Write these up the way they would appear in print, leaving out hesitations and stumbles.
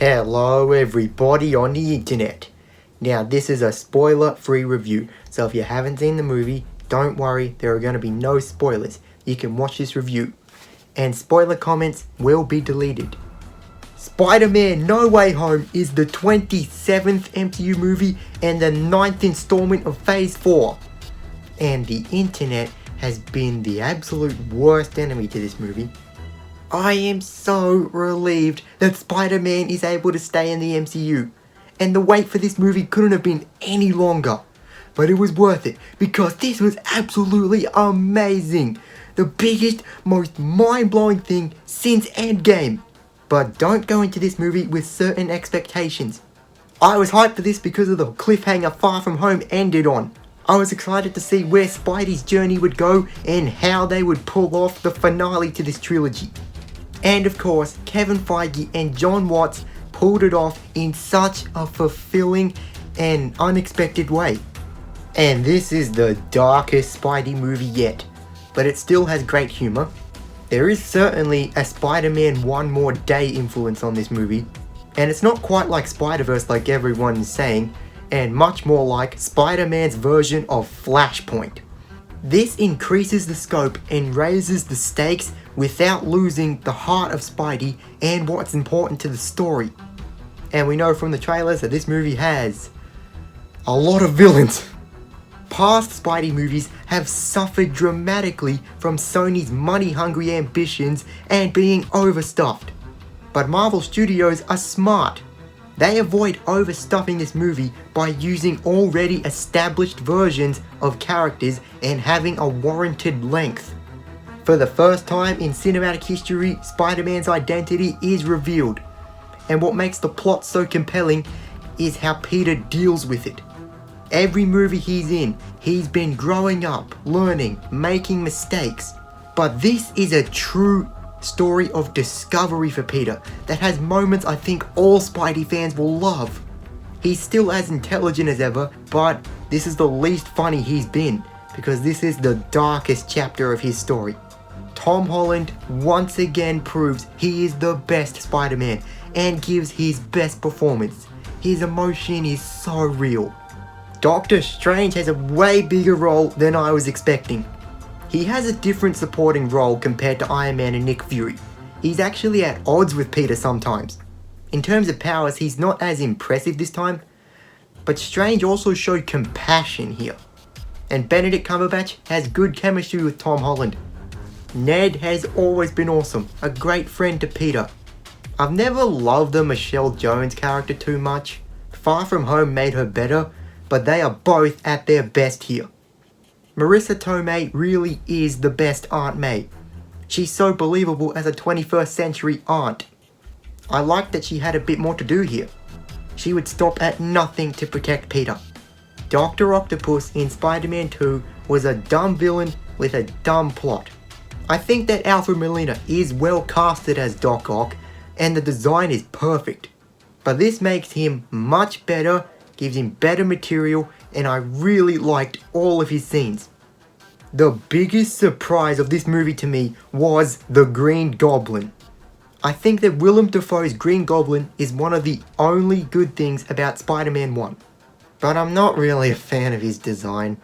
Hello everybody on the internet. Now this is a spoiler-free review, so if you haven't seen the movie, don't worry, there are going to be no spoilers. You can watch this review. And spoiler comments will be deleted. Spider-Man No Way Home is the 27th MCU movie and the 9th installment of Phase 4. And the internet has been the absolute worst enemy to this movie. I am so relieved that Spider-Man is able to stay in the MCU, and the wait for this movie couldn't have been any longer. But it was worth it, because this was absolutely amazing. The biggest, most mind-blowing thing since Endgame. But don't go into this movie with certain expectations. I was hyped for this because of the cliffhanger Far From Home ended on. I was excited to see where Spidey's journey would go and how they would pull off the finale to this trilogy. And of course, Kevin Feige and Jon Watts pulled it off in such a fulfilling and unexpected way. And this is the darkest Spidey movie yet, but it still has great humor. There is certainly a Spider-Man One More Day influence on this movie, and it's not quite like Spider-Verse like everyone is saying, and much more like Spider-Man's version of Flashpoint. This increases the scope and raises the stakes without losing the heart of Spidey and what's important to the story. And we know from the trailers that this movie has a lot of villains. Past Spidey movies have suffered dramatically from Sony's money-hungry ambitions and being overstuffed. But Marvel Studios are smart. They avoid overstuffing this movie by using already established versions of characters and having a warranted length. For the first time in cinematic history, Spider-Man's identity is revealed. And what makes the plot so compelling is how Peter deals with it. Every movie he's in, he's been growing up, learning, making mistakes. But this is a true story of discovery for Peter that has moments I think all Spidey fans will love. He's still as intelligent as ever, but this is the least funny he's been, because this is the darkest chapter of his story. Tom Holland once again proves he is the best Spider-Man and gives his best performance. His emotion is so real. Doctor Strange has a way bigger role than I was expecting. He has a different supporting role compared to Iron Man and Nick Fury. He's actually at odds with Peter sometimes. In terms of powers, he's not as impressive this time, but Strange also showed compassion here. And Benedict Cumberbatch has good chemistry with Tom Holland. Ned has always been awesome, a great friend to Peter. I've never loved the Michelle Jones character too much. Far From Home made her better, but they are both at their best here. Marissa Tomei really is the best Aunt May. She's so believable as a 21st century aunt. I like that she had a bit more to do here. She would stop at nothing to protect Peter. Dr. Octopus in Spider-Man 2 was a dumb villain with a dumb plot. I think that Alfred Molina is well casted as Doc Ock, and the design is perfect. But this makes him much better, gives him better material, and I really liked all of his scenes. The biggest surprise of this movie to me was the Green Goblin. I think that Willem Dafoe's Green Goblin is one of the only good things about Spider-Man 1. But I'm not really a fan of his design.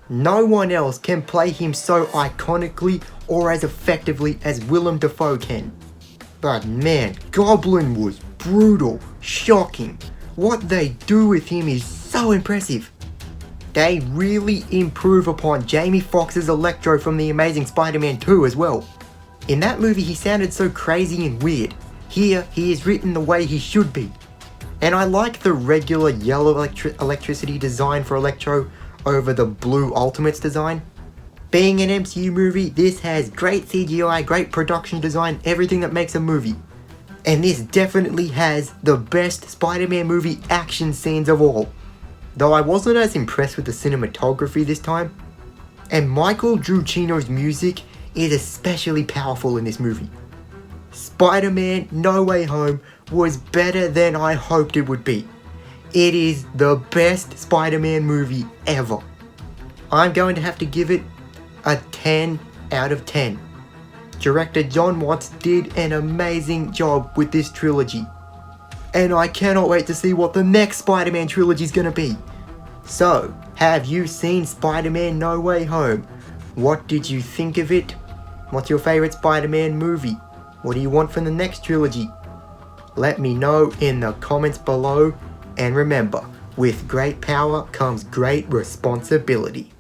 No one else can play him so iconically or as effectively as Willem Dafoe can. But man, Goblin was brutal, shocking. What they do with him is so impressive. They really improve upon Jamie Foxx's Electro from The Amazing Spider-Man 2 as well. In that movie he sounded so crazy and weird. Here he is written the way he should be. And I like the regular yellow electricity design for Electro over the blue Ultimates design. Being an MCU movie, this has great CGI, great production design, everything that makes a movie. And this definitely has the best Spider-Man movie action scenes of all. Though I wasn't as impressed with the cinematography this time. And Michael Giacchino's music is especially powerful in this movie. Spider-Man No Way Home was better than I hoped it would be. It is the best Spider-Man movie ever. I'm going to have to give it a 10 out of 10. Director Jon Watts did an amazing job with this trilogy. and I cannot wait to see what the next Spider-Man trilogy is going to be. So, have you seen Spider-Man No Way Home? What did you think of it? What's your favourite Spider-Man movie? What do you want from the next trilogy? Let me know in the comments below, and remember, with great power comes great responsibility.